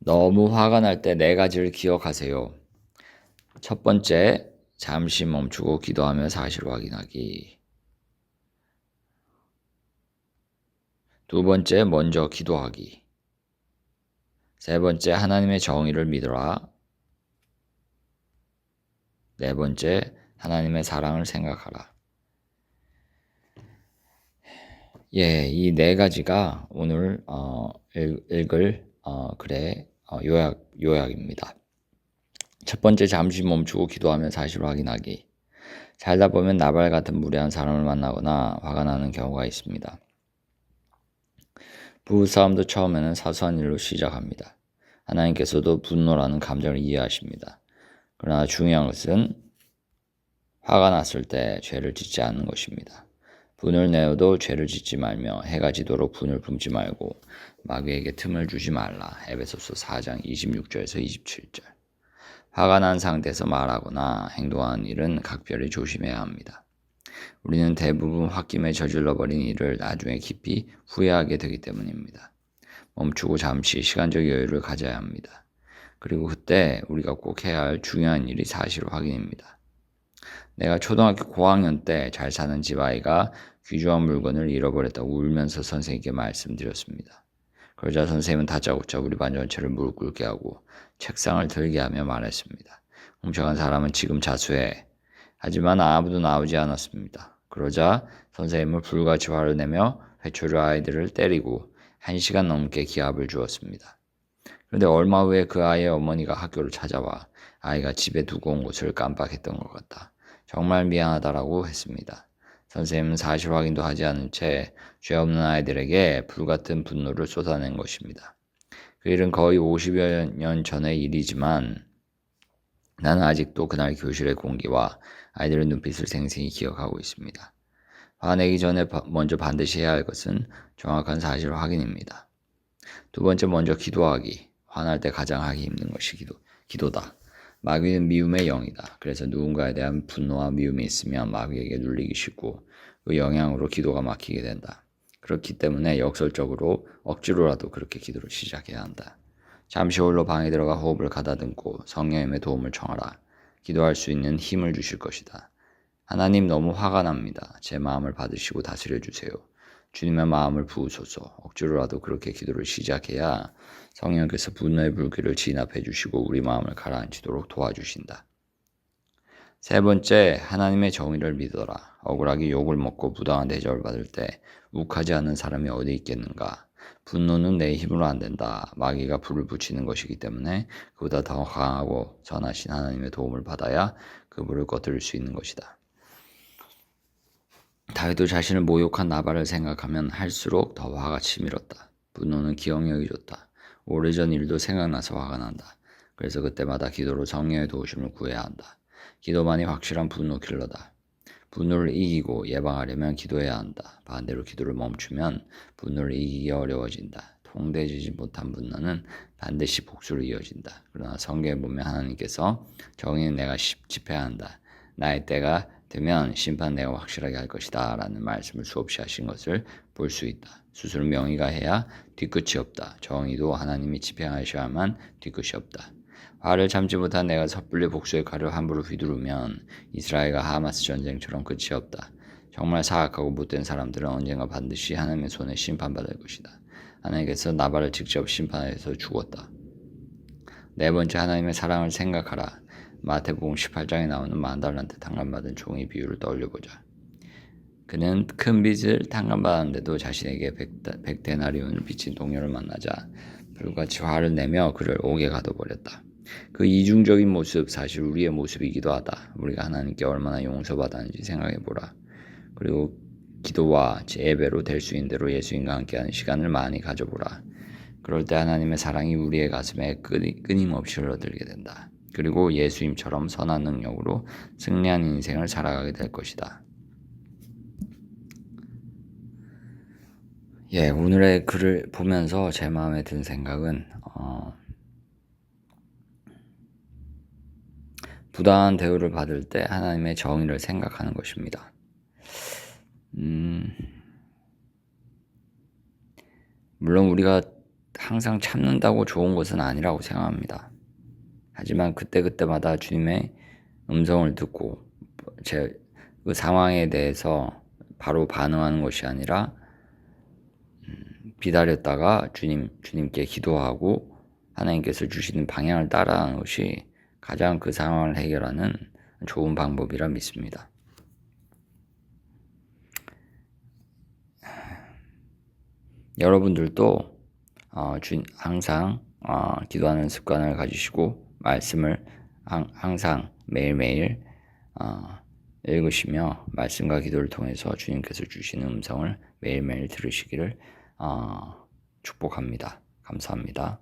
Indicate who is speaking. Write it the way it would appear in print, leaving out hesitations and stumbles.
Speaker 1: 너무 화가 날 때 네 가지를 기억하세요. 첫 번째, 잠시 멈추고 기도하며 사실 확인하기. 두 번째, 먼저 기도하기. 세 번째, 하나님의 정의를 믿어라. 네 번째, 하나님의 사랑을 생각하라. 이 네 가지가 오늘 읽을 글의 요약입니다. 첫 번째, 잠시 멈추고 기도하며 사실 확인하기. 살다 보면 나발 같은 무례한 사람을 만나거나 화가 나는 경우가 있습니다. 부부싸움도 처음에는 사소한 일로 시작합니다. 하나님께서도 분노라는 감정을 이해하십니다. 그러나 중요한 것은 화가 났을 때 죄를 짓지 않는 것입니다. 분을 내어도 죄를 짓지 말며 해가 지도록 분을 품지 말고 마귀에게 틈을 주지 말라. 에베소서 4장 26절에서 27절. 화가 난 상태에서 말하거나 행동하는 일은 각별히 조심해야 합니다. 우리는 대부분 홧김에 저질러버린 일을 나중에 깊이 후회하게 되기 때문입니다. 멈추고 잠시 시간적 여유를 가져야 합니다. 그리고 그때 우리가 꼭 해야 할 중요한 일이 사실 확인입니다. 내가 초등학교 고학년 때 잘 사는 집 아이가 귀중한 물건을 잃어버렸다고 울면서 선생님께 말씀드렸습니다. 그러자 선생님은 다짜고짜 우리 반 전체를 무릎 꿇게 하고 책상을 들게 하며 말했습니다. 훔쳐간 사람은 지금 자수해. 하지만 아무도 나오지 않았습니다. 그러자 선생님은 불같이 화를 내며 회초리 아이들을 때리고 1시간 넘게 기합을 주었습니다. 그런데 얼마 후에 그 아이의 어머니가 학교를 찾아와 아이가 집에 두고 온 것을 깜빡했던 것 같다. 정말 미안하다라고 했습니다. 선생님은 사실 확인도 하지 않은 채 죄 없는 아이들에게 불같은 분노를 쏟아낸 것입니다. 그 일은 거의 50여 년 전의 일이지만 나는 아직도 그날 교실의 공기와 아이들의 눈빛을 생생히 기억하고 있습니다. 화내기 전에 먼저 반드시 해야 할 것은 정확한 사실 확인입니다. 두 번째, 먼저 기도하기. 화날 때 가장 하기 힘든 것이 기도다. 마귀는 미움의 영이다. 그래서 누군가에 대한 분노와 미움이 있으면 마귀에게 눌리기 쉽고 그 영향으로 기도가 막히게 된다. 그렇기 때문에 역설적으로 억지로라도 그렇게 기도를 시작해야 한다. 잠시 홀로 방에 들어가 호흡을 가다듬고 성령님의 도움을 청하라. 기도할 수 있는 힘을 주실 것이다. 하나님, 너무 화가 납니다. 제 마음을 받으시고 다스려 주세요. 주님의 마음을 부으소서. 억지로라도 그렇게 기도를 시작해야 성령께서 분노의 불길을 진압해 주시고 우리 마음을 가라앉히도록 도와주신다. 세 번째, 하나님의 정의를 믿어라. 억울하게 욕을 먹고 부당한 대접을 받을 때 욱하지 않는 사람이 어디 있겠는가. 분노는 내 힘으로 안 된다. 마귀가 불을 붙이는 것이기 때문에 그보다 더 강하고 선하신 하나님의 도움을 받아야 그 불을 꺼뜨릴 수 있는 것이다. 다윗도 자신을 모욕한 나발을 생각하면 할수록 더 화가 치밀었다. 분노는 기억력이 좋다. 오래전 일도 생각나서 화가 난다. 그래서 그때마다 기도로 성령의 도우심을 구해야 한다. 기도만이 확실한 분노 킬러다. 분노를 이기고 예방하려면 기도해야 한다. 반대로 기도를 멈추면 분노를 이기기 어려워진다. 통제되지 못한 분노는 반드시 복수로 이어진다. 그러나 성경에 보면 하나님께서 정의는 내가 집행해야 한다. 나의 때가 되면 심판 내가 확실하게 할 것이다 라는 말씀을 수없이 하신 것을 볼 수 있다. 스스로 명의가 해야 뒤끝이 없다. 정의도 하나님이 집행하셔야만 뒤끝이 없다. 화를 참지 못한 내가 섣불리 복수의 칼을 함부로 휘두르면 이스라엘과 하마스 전쟁처럼 끝이 없다. 정말 사악하고 못된 사람들은 언젠가 반드시 하나님의 손에 심판받을 것이다. 하나님께서 나발을 직접 심판해서 죽었다. 네 번째, 하나님의 사랑을 생각하라. 마태복음 18장에 나오는 만달란트 탕감받은 종의 비유를 떠올려보자. 그는 큰 빚을 탕감받았는데도 자신에게 100데나리온을 빚진 동료를 만나자 불같이 화를 내며 그를 옥에 가둬버렸다. 그 이중적인 모습, 사실 우리의 모습이기도 하다. 우리가 하나님께 얼마나 용서받았는지 생각해보라. 그리고 기도와 예배로 될 수 있는 대로 예수님과 함께하는 시간을 많이 가져보라. 그럴 때 하나님의 사랑이 우리의 가슴에 끊임없이 흘러들게 된다. 그리고 예수님처럼 선한 능력으로 승리한 인생을 살아가게 될 것이다. 오늘의 글을 보면서 제 마음에 든 생각은 부당한 대우를 받을 때 하나님의 정의를 생각하는 것입니다. 물론 우리가 항상 참는다고 좋은 것은 아니라고 생각합니다. 하지만 그때그때마다 주님의 음성을 듣고 그 상황에 대해서 바로 반응하는 것이 아니라 기다렸다가 주님께 기도하고 하나님께서 주시는 방향을 따라가는 것이 가장 그 상황을 해결하는 좋은 방법이라 믿습니다. 여러분들도 항상 기도하는 습관을 가지시고 말씀을 항상 매일매일 읽으시며 말씀과 기도를 통해서 주님께서 주시는 음성을 매일매일 들으시기를 축복합니다. 감사합니다.